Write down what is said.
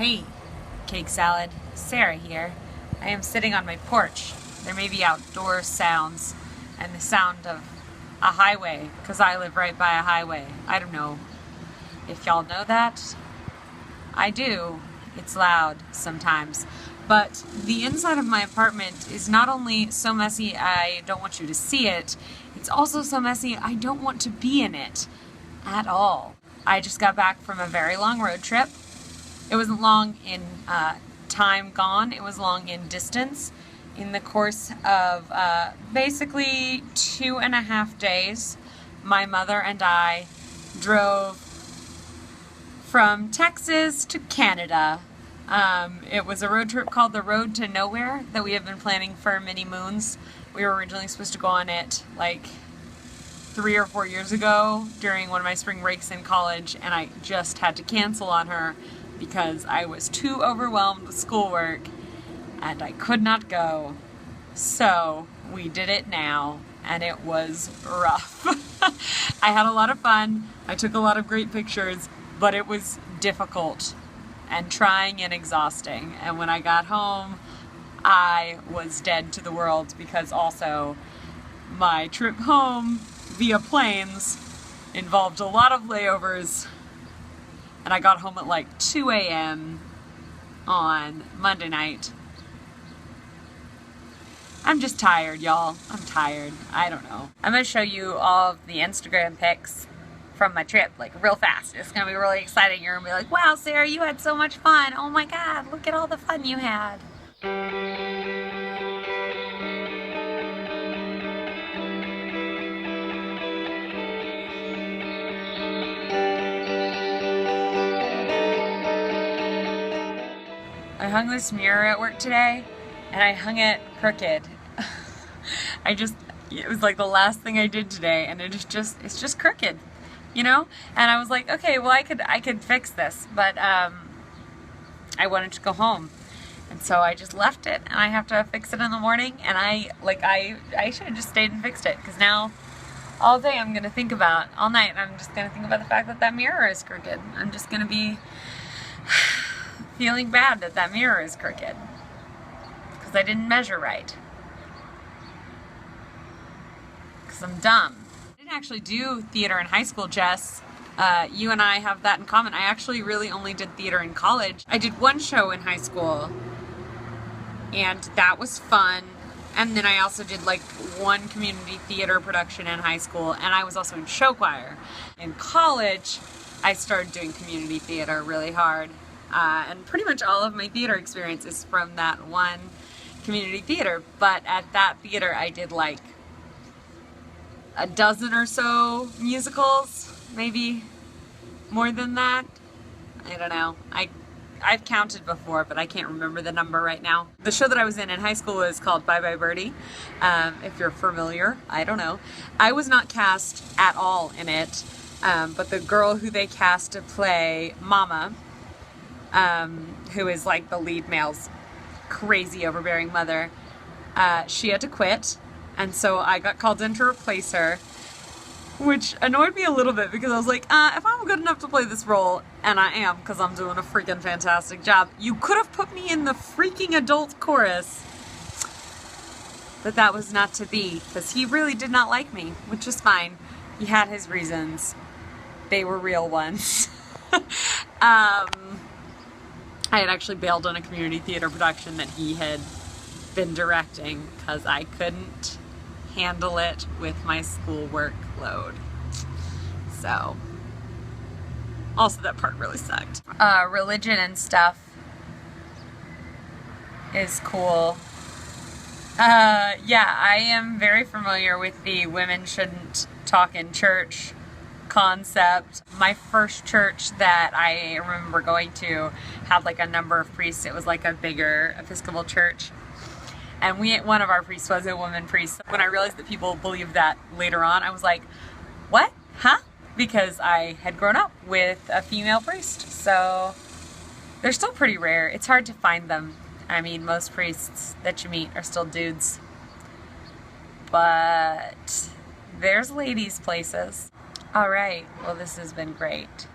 Hey, Cake Salad, Sarah here. I am sitting on my porch. There may be outdoor sounds and the sound of a highway, because I live right by a highway. I don't know if y'all know that. I do. It's loud sometimes. But the inside of my apartment is not only so messy I don't want you to see it, it's also so messy I don't want to be in it at all. I just got back from a very long road trip. It wasn't long in time gone, it was long in distance. In the course of basically 2.5 days, my mother and I drove from Texas to Canada. It was a road trip called the Road to Nowhere that we have been planning for many moons. We were originally supposed to go on it like 3 or 4 years ago during one of my spring breaks in college, and I just had to cancel on her because I was too overwhelmed with schoolwork and I could not go. So we did it now, and it was rough. I had a lot of fun. I took a lot of great pictures, but it was difficult and trying and exhausting. And when I got home, I was dead to the world because also my trip home via planes involved a lot of layovers, and I got home at like 2 a.m. on Monday night. I'm just tired, y'all. I'm tired. I don't know. I'm gonna show you all of the Instagram pics from my trip, like real fast. It's gonna be really exciting. You're gonna be like, wow, Sarah, you had so much fun. Oh my God, look at all the fun you had. I hung this mirror at work today, and I hung it crooked. It was like the last thing I did today, and it's just crooked, you know? And I was like, okay, well I could fix this, but I wanted to go home. And so I just left it, and I have to fix it in the morning, and I should have just stayed and fixed it, because now all day all night I'm just gonna think about the fact that that mirror is crooked. I'm just gonna be feeling bad that that mirror is crooked because I didn't measure right. Because I'm dumb. I didn't actually do theater in high school, Jess. You and I have that in common. I actually really only did theater in college. I did one show in high school, and that was fun. And then I also did like one community theater production in high school, and I was also in show choir. In college, I started doing community theater really hard. And pretty much all of my theater experience is from that one community theater. But at that theater, I did like a dozen or so musicals, maybe more than that. I don't know. I've counted before, but I can't remember the number right now. The show that I was in high school was called Bye Bye Birdie. If you're familiar, I don't know. I was not cast at all in it, but the girl who they cast to play Mama, who is like the lead male's crazy overbearing mother, she had to quit, and so I got called in to replace her, which annoyed me a little bit because I was like, if I'm good enough to play this role, and I am because I'm doing a freaking fantastic job, you could have put me in the freaking adult chorus. But that was not to be, because he really did not like me, which is fine. He had his reasons. They were real ones. I had actually bailed on a community theater production that he had been directing because I couldn't handle it with my school workload. So, also that part really sucked. Religion and stuff is cool. Yeah, I am very familiar with the women shouldn't talk in church concept. My first church that I remember going to had like a number of priests. It was like a bigger Episcopal church, and one of our priests was a woman priest. When I realized that people believed that later on, I was like, what? Huh? Because I had grown up with a female priest. So they're still pretty rare. It's hard to find them. I mean, most priests that you meet are still dudes, but there's ladies' places. All right, well, this has been great.